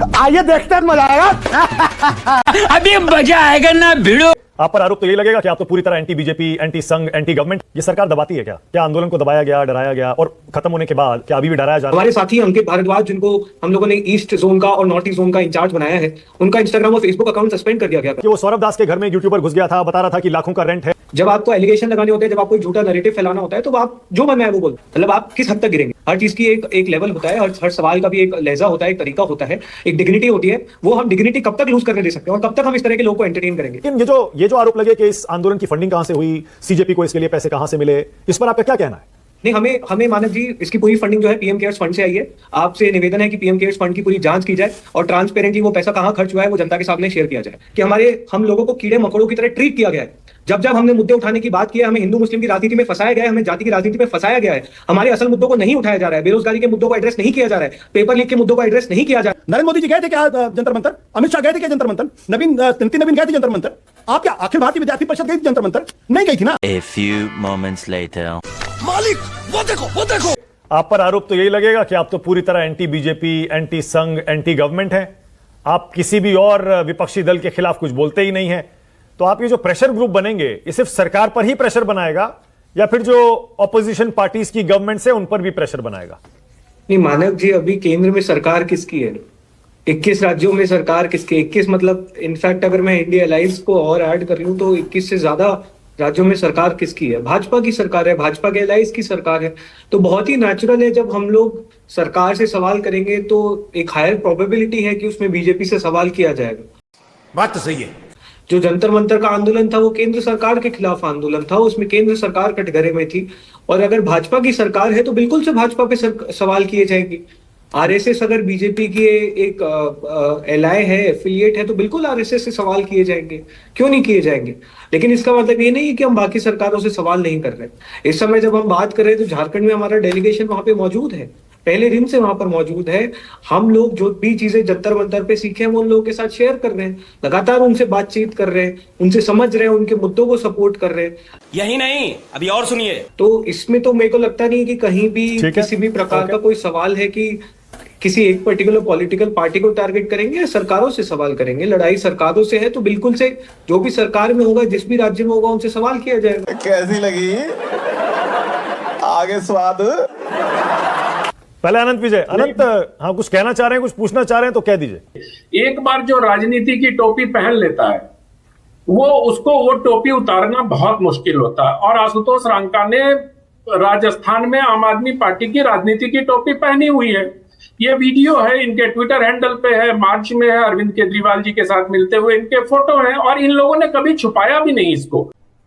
आइए देखते हैं, मजा आएगा। अभी मजा आएगा ना भिड़ो। आप पर आरोप तो यही लगेगा कि आप तो पूरी तरह एंटी बीजेपी, एंटी संघ, एंटी गवर्नमेंट। ये सरकार दबाती है क्या? क्या आंदोलन को दबाया गया, डराया गया और खत्म होने के बाद क्या अभी भी डराया जा रहा है? हमारे साथी अंकित भारद्वाज, जिनको हम लोगों ने ईस्ट जोन का और नॉर्थ ईस्ट जोन का इंचार्ज बनाया है, उनका इंस्टाग्राम और फेसबुक अकाउंट सस्पेंड कर दिया गया था कि वो सौरभ दास के घर में एक यूट्यूबर घुस गया था, बता रहा था कि लाखों का रेंट है। जब आपको एलिगेशन लगाने होते हैं, जब आपको एक झूठा नैरेटिव फैलाना होता है, तो आप जो मन में है वो बोलते हैं। मतलब आप किस हद तक गिरेंगे? हर चीज की एक लेवल होता है, हर सवाल का भी एक लहजा होता है, एक तरीका होता है, एक डिग्निटी होती है। वो हम डिग्निटी कब तक लूज करने दे सकते हैं और कब तक हम इस तरह के लोगों को एंटरटेन करेंगे? लेकिन ये जो आरोप लगे कि इस आंदोलन की फंडिंग कहां से हुई, सीजेपी को इसके लिए पैसे कहां से मिले, इस पर आपका क्या कहना है? नहीं, हमें मानव जी, इसकी पूरी फंडिंग जो है पीएम केयर्स फंड से आई है। आपसे निवेदन है कि पीएम केयर्स फंड की पूरी जांच की जाए और ट्रांसपेरेंटली वो पैसा कहां खर्च हुआ है वो जनता के सामने शेयर किया जाए कि हम लोगों को कीड़े मकोड़ों की तरह ट्रीट किया गया है। जब हमने मुद्दे उठाने की बात की है, हमें हिंदू मुस्लिम की राजनीति में फंसाया गया है, हमें जाति की राजनीति में फंसाया गया है। हमारे असल मुद्दों को नहीं उठाया जा रहा है, बेरोजगारी के मुद्दों को एड्रेस नहीं किया जा रहा है, पेपर लीक के मुद्दों को एड्रेस नहीं किया जा रहा है। नरेंद्र मोदी जी गए थे क्या जंतर मंतर? अमित शाह गए थे क्या जंतर मंतर? नितिन नवीन गए थे जंतर मंतर? आप क्या अखिल भारतीय विद्यार्थी परिषद गई थी जंतर मंतर? नहीं गई थी ना। A few moments later. मालिक वो देखो। आप पर आरोप तो यही लगेगा कि आप तो पूरी तरह एंटी बीजेपी, एंटी संघ, एंटी गवर्नमेंट हैं। आप किसी भी और विपक्षी दल के खिलाफ कुछ बोलते ही नहीं है। तो आप ये जो प्रेशर ग्रुप बनेंगे, ये सिर्फ सरकार पर ही प्रेशर बनाएगा या फिर जो ऑपोजिशन पार्टीज की गवर्नमेंट है उन पर भी प्रेशर बनाएगा? नहीं मानव जी, अभी केंद्र में सरकार किसकी है? 21 राज्यों में सरकार किसकी? 21 मतलब इनफैक्ट अगर मैं इंडिया अलायंस को और ऐड कर लूं तो 21 से ज्यादा राज्यों में सरकार किसकी है? भाजपा की सरकार है, भाजपा के अलायंस की सरकार है। तो बहुत ही नेचुरल है, जब हम लोग सरकार से सवाल करेंगे तो एक हायर प्रोबेबिलिटी है कि उसमें बीजेपी से सवाल किया जाएगा। बात तो सही है। जो जंतर मंतर का आंदोलन था वो केंद्र सरकार के खिलाफ आंदोलन था, उसमें केंद्र सरकार कटघरे में थी। और अगर भाजपा की सरकार है तो बिल्कुल से भाजपा पे सवाल किए जाएंगे। आरएसएस अगर बीजेपी की एक एलाय है, एफिलिएट है, तो बिल्कुल आरएसएस से सवाल किए जाएंगे, क्यों नहीं किए जाएंगे? लेकिन इसका मतलब ये नहीं है कि हम बाकी सरकारों से सवाल नहीं कर रहे। इस समय जब हम बात कर रहे हैं तो झारखंड में हमारा डेलीगेशन वहां पे मौजूद है, पहले दिन से वहां पर मौजूद है। हम लोग जो भी चीजें जंतर मंतर पे सीखे हैं वो उन लोगों के साथ शेयर कर रहे हैं, लगातार उनसे बातचीत कर रहे हैं, उनसे समझ रहे हैं, उनके मुद्दों को सपोर्ट कर रहे हैं। यही नहीं, अभी और सुनिए। तो इसमें तो मेरे को लगता नहीं कि कहीं भी किसी भी प्रकार का कोई सवाल है कि किसी एक पर्टिकुलर पॉलिटिकल पार्टी को टारगेट करेंगे या सरकारों से सवाल करेंगे। लड़ाई सरकारों से है तो बिल्कुल से जो भी सरकार में होगा, जिस भी राज्य में होगा, उनसे सवाल किया जाएगा। कैसी लगी आगे स्वाद? पहले अनंत विजय, अनंत हाँ कुछ कहना चाह रहे हैं, कुछ पूछना चाह रहे हैं तो कह दीजिए। एक बार जो राजनीति की टोपी पहन लेता है वो टोपी उतारना बहुत मुश्किल होता है। और आशुतोष रांका ने राजस्थान में आम आदमी पार्टी की राजनीति की टोपी पहनी हुई है। ये वीडियो है, इनके ट्विटर हैंडल पे है, मार्च में है, अरविंद केजरीवाल जी के साथ मिलते हुए इनके फोटो हैं और इन लोगों ने कभी छुपाया भी नहीं इसको।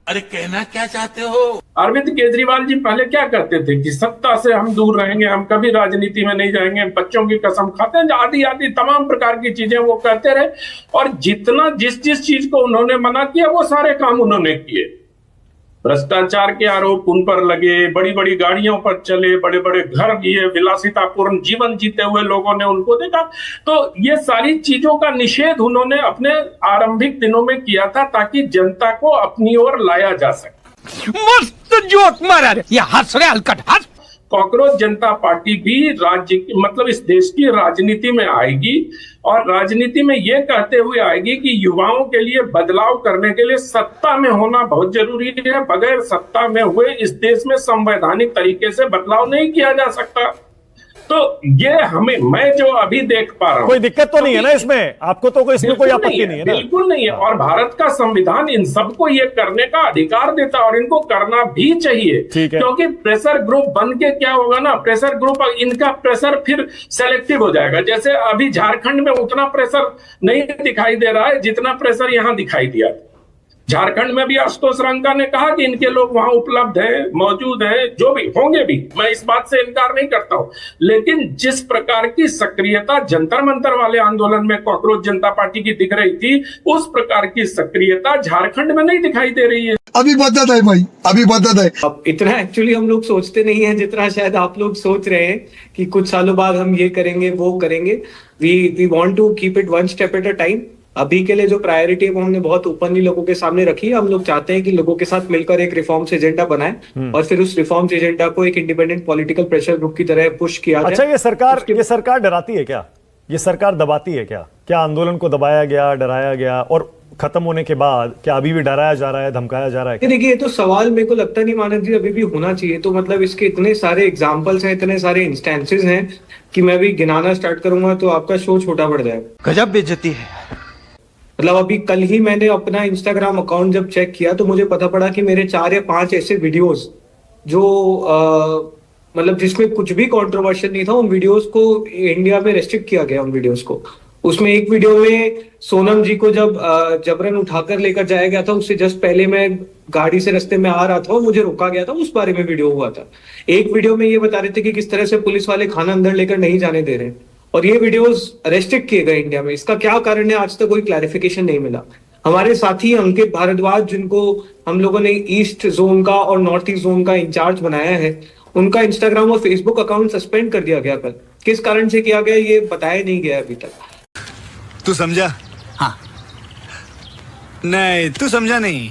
अरे कहना क्या चाहते हो? अरविंद केजरीवाल जी पहले क्या करते थे कि सत्ता से हम दूर रहेंगे, हम कभी राजनीति में नहीं जाएंगे, बच्चों की कसम खाते हैं, आदि आदि तमाम प्रकार की चीजें वो कहते रहे। और जिस चीज को उन्होंने मना किया वो सारे काम उन्होंने किए। भ्रष्टाचार के आरोप उन पर लगे, बड़ी बड़ी गाड़ियों पर चले, बड़े बड़े घर लिए, विलासितापूर्ण जीवन जीते हुए लोगों ने उनको देखा। तो ये सारी चीजों का निषेध उन्होंने अपने आरंभिक दिनों में किया था ताकि जनता को अपनी ओर लाया जा सके। मस्त जोक मारा रे, ये हंस रहे हलकट हंस। कॉकरोच जनता पार्टी भी मतलब इस देश की राजनीति में आएगी और राजनीति में ये कहते हुए आएगी कि युवाओं के लिए बदलाव करने के लिए सत्ता में होना बहुत जरूरी है। बगैर सत्ता में हुए इस देश में संवैधानिक तरीके से बदलाव नहीं किया जा सकता। तो ये मैं जो अभी देख पा रहा हूँ, कोई दिक्कत तो नहीं है ना इसमें? आपको तो इसमें कोई आपत्ति नहीं है ना? बिल्कुल नहीं है। और भारत का संविधान इन सबको ये करने का अधिकार देता है और इनको करना भी चाहिए। क्योंकि प्रेशर ग्रुप बन के क्या होगा ना, प्रेशर ग्रुप इनका प्रेशर फिर सेलेक्टिव हो जाएगा। जैसे अभी झारखंड में उतना प्रेशर नहीं दिखाई दे रहा है जितना प्रेशर यहाँ दिखाई दिया। झारखंड में भी आशुतोष रांका ने कहा कि इनके लोग वहां उपलब्ध है, मौजूद है, जो भी होंगे भी, मैं इस बात से इनकार नहीं करता हूं। लेकिन जिस प्रकार की सक्रियता जंतर मंतर वाले आंदोलन में कॉकरोच जनता पार्टी की दिख रही थी, उस प्रकार की सक्रियता झारखंड में नहीं दिखाई दे रही है। अभी बदत है भाई, अभी बदत है। अब इतना एक्चुअली हम लोग सोचते नहीं है जितना शायद आप लोग सोच रहे हैं कि कुछ सालों बाद हम ये करेंगे वो करेंगे। We want to keep it one step at a time. अभी के लिए जो प्रायोरिटी है वो हमने बहुत ओपनली लोगों के सामने रखी है। हम लोग चाहते हैं कि लोगों के साथ मिलकर एक रिफॉर्म्स एजेंडा बनाए और फिर उस रिफॉर्म्स एजेंडा को एक इंडिपेंडेंट पॉलिटिकल प्रेशर ग्रुप की तरह पुश किया जाए। अच्छा, ये सरकार डराती है क्या? ये सरकार दबाती है क्या? क्या आंदोलन को दबाया गया, डराया गया, और खत्म होने के बाद क्या अभी भी डराया जा रहा है, धमकाया जा रहा है? देखिए, ये तो सवाल मेरे को लगता नहीं मानव जी अभी भी होना चाहिए। तो मतलब इसके इतने सारे एग्जाम्पल्स हैं, इतने सारे इंस्टेंसेस हैं कि मैं अभी गिनाना स्टार्ट करूंगा तो आपका शो छोटा पड़ जाएगा। गजब बेइज्जती है। मतलब अभी कल ही मैंने अपना इंस्टाग्राम अकाउंट जब चेक किया तो मुझे पता पड़ा कि मेरे 4 या 5 ऐसे वीडियोस जो मतलब जिसमें कुछ भी कंट्रोवर्शियल नहीं था, उन वीडियोस को इंडिया में रेस्ट्रिक्ट किया गया। उन वीडियोस को, उसमें एक वीडियो में सोनम जी को जब जबरन उठाकर लेकर जाया गया था, उससे जस्ट पहले मैं गाड़ी से रास्ते में आ रहा था और मुझे रोका गया था, उस बारे में वीडियो हुआ था। एक वीडियो में ये बता रहे थे कि किस तरह से पुलिस वाले खाना अंदर लेकर नहीं जाने दे रहे, और ये वीडियोस रेस्ट्रिक्ट किए गए इंडिया में। इसका क्या कारण है, आज तक कोई क्लैरिफिकेशन नहीं मिला। हमारे साथी अंकित भारद्वाज, जिनको हम लोगों ने ईस्ट जोन का और नॉर्थ ईस्ट जोन का इंचार्ज बनाया है, उनका इंस्टाग्राम और फेसबुक अकाउंट सस्पेंड कर दिया गया कल। किस कारण से किया गया ये बताया नहीं गया अभी तक। तू समझा? हाँ। नहीं, तू समझा नहीं।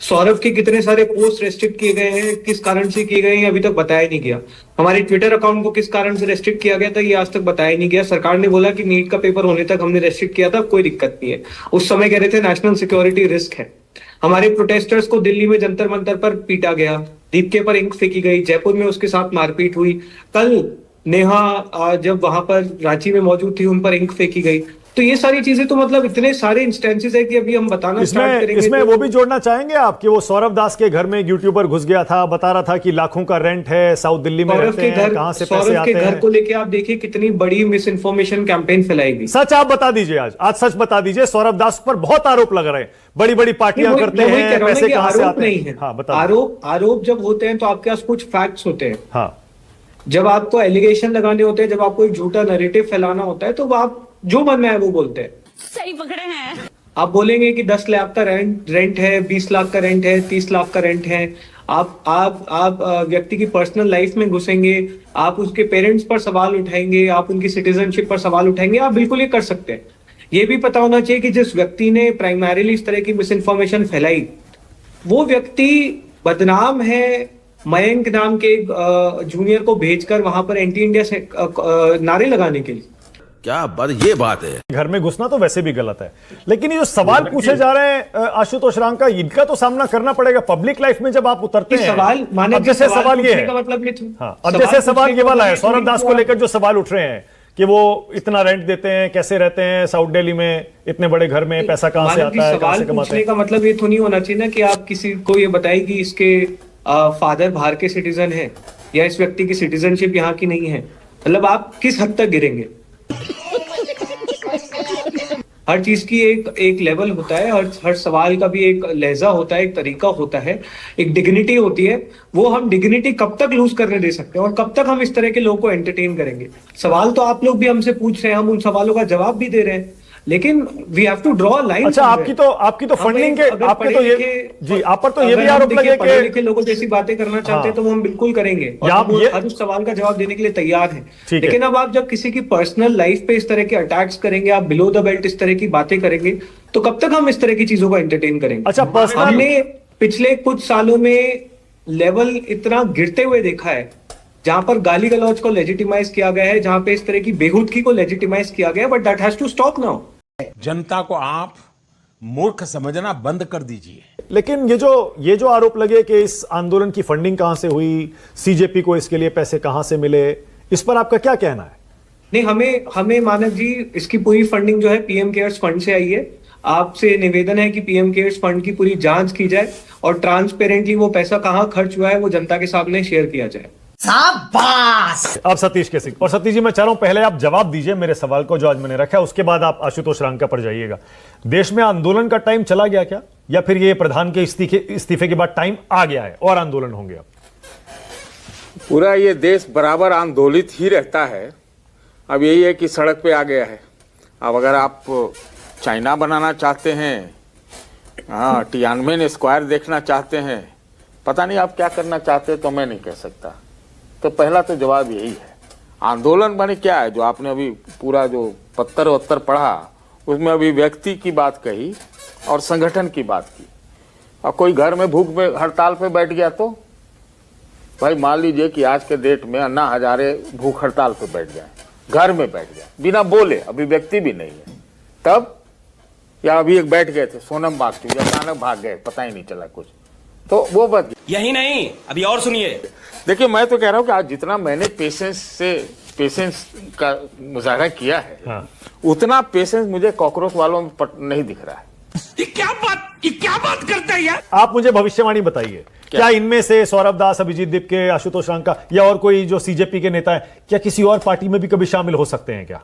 सौरभ के कितने सारे पोस्ट रेस्ट्रिक्ट किए गए हैं, किस कारण से किए गए हैं अभी तक बताया नहीं गया। हमारे ट्विटर अकाउंट को किस कारण से रेस्ट्रिक्ट किया गया था ये आज तक बताया नहीं गया। सरकार ने बोला कि नीट का पेपर होने तक हमने रेस्ट्रिक्ट किया था, कोई दिक्कत नहीं है। उस समय कह रहे थे नेशनल सिक्योरिटी रिस्क है। हमारे प्रोटेस्टर्स को दिल्ली में जंतर मंतर पर पीटा गया, दीपके पर इंक फेंकी गई, जयपुर में उसके साथ मारपीट हुई, कल नेहा जब वहां पर रांची में मौजूद थी उन पर इंक फेंकी गई। तो ये सारी चीजें तो मतलब इतने सारे इंस्टेंसेस है कि अभी हम बताना स्टार्ट करेंगे। इसमें तो वो भी जोड़ना चाहेंगे आप कि वो सौरभ दास के घर में एक यूट्यूबर घुस गया था, बता रहा था कि लाखों का रेंट है, साउथ दिल्ली में रहते हैं, कहां से पैसे आते हैं। घर को लेके आप देखिए कितनी बड़ी मिस इन्फॉर्मेशन कैंपेन फैलाई गई। सच आप बता दीजिए, आज सच बता दीजिए। सौरभ दास पर बहुत आरोप लग रहे हैं, बड़ी बड़ी पार्टियां करते हैं, पैसे कहां से आते हैं। हाँ, बता। आरोप जब होते हैं तो आपके पास कुछ फैक्ट्स होते हैं। हाँ, जब आपको एलिगेशन लगाने होते हैं, जब आपको एक झूठा नैरेटिव फैलाना होता है, तो आप जो मन में है वो बोलते हैं। सही पकड़े हैं आप बोलेंगे कि 10 लाख का रेंट है, 20 लाख का रेंट है, 30 लाख का रेंट है। आप व्यक्ति की पर्सनल लाइफ में घुसेंगे, आप उसके पेरेंट्स पर सवाल उठाएंगे, आप उनकी सिटीजनशिप पर सवाल उठाएंगे। आप बिल्कुल ये कर सकते हैं। ये भी पता होना चाहिए कि जिस व्यक्ति ने प्राइमरीली इस तरह की मिस इन्फॉर्मेशन फैलाई, वो व्यक्ति बदनाम है। मयंक नाम के जूनियर को भेजकर वहां पर एंटी इंडिया से नारे लगाने के लिए। क्या बात, ये बात है। घर में घुसना तो वैसे भी गलत है, लेकिन ये जो सवाल पूछे जा रहे हैं आशुतोष रांग का, इनका तो सामना करना पड़ेगा पब्लिक लाइफ में जब आप उतरते हैं। सवाल माने, जैसे सवाल ये है, मतलब हाँ, अब जैसे सवाल ये वाला है सौरभ दास को लेकर जो सवाल उठ रहे हैं कि वो इतना रेंट देते हैं, कैसे रहते हैं साउथ दिल्ली में, इतने बड़े घर में, पैसा कहां से आता है, कहां से कमाते हैं। का मतलब ये तो नहीं होना चाहिए ना कि आप किसी को ये बताइए कि इसके फादर बाहर के सिटीजन है या इस व्यक्ति की सिटीजनशिप यहाँ की नहीं है। मतलब आप किस हद तक गिरेंगे। हर चीज की एक लेवल होता है, हर सवाल का भी एक लहजा होता है, एक तरीका होता है, एक डिग्निटी होती है। वो हम डिग्निटी कब तक लूज करने दे सकते हैं और कब तक हम इस तरह के लोगों को एंटरटेन करेंगे। सवाल तो आप लोग भी हमसे पूछ रहे हैं, हम उन सवालों का जवाब भी दे रहे हैं, लेकिन we have to draw line. अच्छा, आपकी तो फंडिंग के, आपके तो ये जी, आप पर तो ये भी आरोप लगे पढ़े लिखे लोगों जैसी बातें करना चाहते हैं तो वो हम बिल्कुल करेंगे और हम हर उस सवाल का जवाब देने के लिए तैयार हैं। लेकिन अब आप जब किसी की पर्सनल लाइफ पे इस तरह के अटैक्स करेंगे, आप बिलो द बेल्ट इस तरह की बातें करेंगे, तो कब तक हम इस तरह की चीजों को एंटरटेन करेंगे। अच्छा, हमने पिछले कुछ सालों में लेवल इतना गिरते हुए देखा है, जहां पर गाली गलौज को लेजिटिमाइज किया गया है, जहां पे इस तरह की बेहूदगी को लेजिटिमाइज किया गया, but that has to stop now. जनता को आप मूर्ख समझना बंद कर दीजिए। लेकिन ये जो आरोप लगे कि इस आंदोलन की फंडिंग कहां से हुई, सीजेपी को इसके लिए पैसे कहां से मिले, इस पर आपका क्या कहना है? नहीं, हमें मानव जी इसकी पूरी फंडिंग जो है पीएम केयर्स फंड से आई है। आपसे निवेदन है कि पीएम केयर्स फंड की पूरी जांच की जाए और ट्रांसपेरेंटली वो पैसा कहां खर्च हुआ है वो जनता के सामने शेयर किया जाए। अब सतीश के सिंह, और सतीश जी मैं चाह रहा हूं पहले आप जवाब दीजिए मेरे सवाल को जो आज मैंने रखा है, उसके बाद आप आशुतोष रांका पर जाइएगा। देश में आंदोलन का टाइम चला गया क्या, या फिर ये प्रधान के इस्तीफे के बाद टाइम आ गया है और आंदोलन होंगे? अब पूरा ये देश बराबर आंदोलित ही रहता है। अब यही है कि सड़क पे आ गया है। अब अगर आप चाइना बनाना चाहते हैं, हाँ, टियानमेन स्क्वायर देखना चाहते हैं, पता नहीं आप क्या करना चाहते हैं, तो मैं नहीं कह सकता। तो पहला तो जवाब यही है, आंदोलन माने क्या है। जो आपने अभी पूरा जो पत्तर वत्तर पढ़ा उसमें अभी व्यक्ति की बात कही और संगठन की बात की। और कोई घर में भूख में हड़ताल पे बैठ गया तो भाई मान लीजिए कि आज के डेट में अन्ना हजारे भूख हड़ताल पे बैठ जाए, घर में बैठ गया बिना बोले, अभिव्यक्ति भी नहीं है तब, या अभी एक बैठ गए थे सोनम बागची, अचानक भाग गए, पता ही नहीं चला कुछ, तो वो बात। यही नहीं, अभी और सुनिए। देखिए मैं तो कह रहा हूँ कि आज जितना मैंने पेशेंस का मुजाहरा किया है, हाँ। उतना पेशेंस मुझे कॉकरोच वालों में नहीं दिख रहा है। ये क्या बात करता है यार? आप मुझे भविष्यवाणी बताइए, क्या इनमें से सौरभ दास, अभिजीत दीपके, आशुतोष रांका या और कोई जो सीजेपी के नेता है, क्या किसी और पार्टी में भी कभी शामिल हो सकते हैं क्या?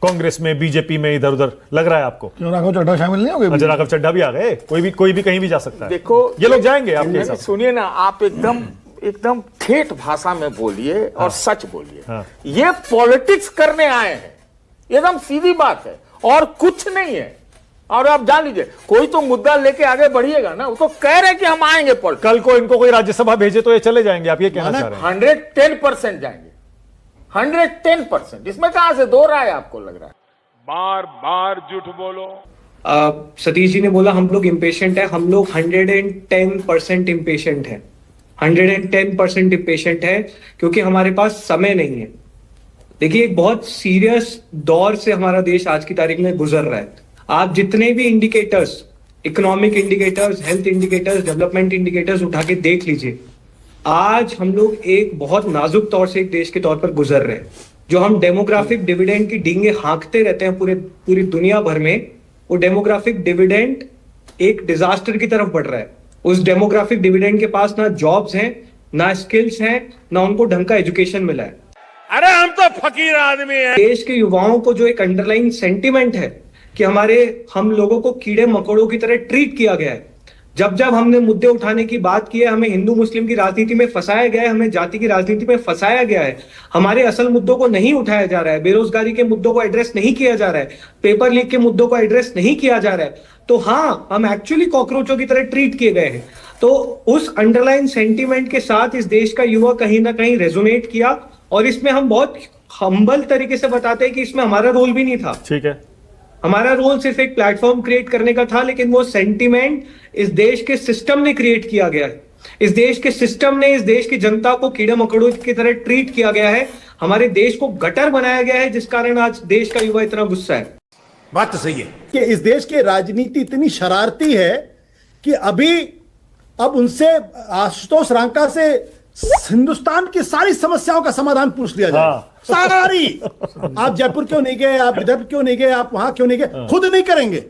कांग्रेस में, बीजेपी में, इधर उधर लग रहा है आपको? क्यों राघव चड्ढा शामिल नहीं हो गए? अच्छा, राघव चड्ढा भी आ गए, कोई भी कहीं भी जा सकता है। देखो ये लोग जाएंगे आपके साथ? सुनिए ना, आप एकदम ठेठ भाषा में बोलिए और सच बोलिए। हाँ। ये पॉलिटिक्स करने आए हैं, एकदम सीधी बात है और कुछ नहीं है। और आप जान लीजिए, कोई तो मुद्दा लेके आगे बढ़िएगा ना, वो तो कह रहे कि हम आएंगे पॉलिटिक्स। कल को इनको कोई राज्यसभा भेजे तो ये चले जाएंगे, आप ये कहना चाह रहे हैं? 110% जाएंगे, 110%। इसमें कहां से दो राय आपको लग रहा है? बार बार झूठ बोलो। सतीश जी ने बोला हम लोग इम्पेशेंट है, हम लोग 110% इम्पेशेंट है, 110% इम्पेशेंट है, क्योंकि हमारे पास समय नहीं है। देखिए, एक बहुत सीरियस दौर से हमारा देश आज की तारीख में गुजर रहा है। आप जितने भी indicators, economic indicators, health indicators, development indicators उठा के देख लीजिए, आज हम लोग एक बहुत नाजुक तौर से एक देश के तौर पर गुजर रहे हैं। जो हम डेमोग्राफिक डिविडेंड की डींगे हाँकते रहते हैं पूरी दुनिया भर में, वो डेमोग्राफिक डिविडेंड एक डिजास्टर की तरफ बढ़ रहा है। उस डेमोग्राफिक डिविडेंड के पास ना जॉब्स हैं, ना स्किल्स हैं, ना उनको ढंग का एजुकेशन मिला है। अरे हम तो फकीर आदमी हैं। देश के युवाओं को जो एक अंडरलाइन सेंटिमेंट है कि हम लोगों को कीड़े मकोड़ों की तरह ट्रीट किया गया है। जब हमने मुद्दे उठाने की बात की है, हमें हिंदू मुस्लिम की राजनीति में फंसाया गया है, हमें जाति की राजनीति में फंसाया गया है। हमारे असल मुद्दों को नहीं उठाया जा रहा है, बेरोजगारी के मुद्दों को एड्रेस नहीं किया जा रहा है, पेपर लीक के मुद्दों को एड्रेस नहीं किया जा रहा है। तो हाँ, हम एक्चुअली कॉकरोचों की तरह ट्रीट किए गए हैं। तो उस अंडरलाइन सेंटिमेंट के साथ इस देश का युवा कहीं ना कहीं रेजोनेट किया, और इसमें हम बहुत हम्बल तरीके से बताते हैं कि इसमें हमारा रोल भी नहीं था। ठीक है, हमारा रोल सिर्फ एक प्लेटफॉर्म क्रिएट करने का था, लेकिन वो सेंटिमेंट इस देश के सिस्टम ने क्रिएट किया गया है। इस देश के सिस्टम ने इस देश की जनता को कीड़े मकोड़ों की तरह ट्रीट किया गया है। हमारे देश को गटर बनाया गया है, जिस कारण आज देश का युवा इतना गुस्सा है। बात तो सही है कि इस देश की राजनीति इतनी शरारती है कि अब उनसे, आशुतोष रांका से हिंदुस्तान की सारी समस्याओं का समाधान पूछ लिया जाए। हाँ। सारी। आप जयपुर क्यों नहीं गए, आप इधर क्यों नहीं गए, आप वहां क्यों नहीं गए, खुद नहीं करेंगे,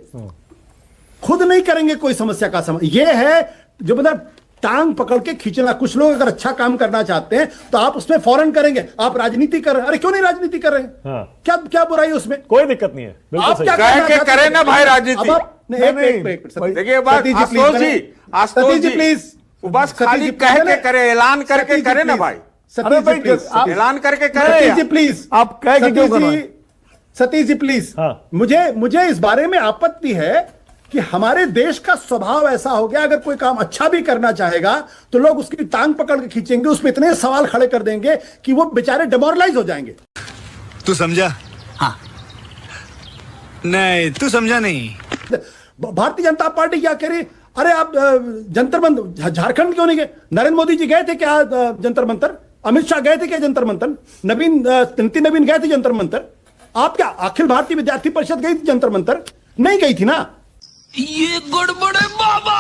खुद नहीं करेंगे कोई समस्या का समाधान। ये है जो मतलब टांग पकड़ के खींचना। कुछ लोग अगर अच्छा काम करना चाहते हैं तो आप उसमें फौरन करेंगे, आप राजनीति कर रहे हैं। अरे क्यों नहीं राजनीति कर रहे हैं? हाँ। क्या बुराई उसमें? कोई दिक्कत नहीं है, बिल्कुल आप सही। क्या कह करना के चाहते करें हैं? ना भाई राजनीति। अब आप देखिए बात, आशुतोष जी प्लीज, वो बस खाली कह के करे, ऐलान करके करे ना भाई। सतीश जी प्लीज, ऐलान करके करे। सतीश जी प्लीज, आप कह के क्यों कर रहे हैं? सतीश जी प्लीज, हाँ। मुझे इस बारे में आपत्ति है कि हमारे देश का स्वभाव ऐसा हो गया, अगर कोई काम अच्छा भी करना चाहेगा तो लोग उसकी टांग पकड़ के खींचेंगे, उसमें इतने सवाल खड़े कर देंगे कि वो बेचारे डिमोरलाइज हो जाएंगे। तू समझा? हाँ। नहीं, तू समझा नहीं। भारतीय जनता पार्टी क्या कह रही? अरे आप जंतर मंतर, झारखंड क्यों नहीं गए? नरेंद्र मोदी जी गए थे क्या जंतर मंतर? अमित शाह गए थे क्या जंतर मंतर? नितिन नवीन गए थे जंतर मंतर? आप क्या अखिल भारतीय विद्यार्थी परिषद गई थी जंतर मंतर? नहीं गई थी ना। ये गड़बड़ है बाबा।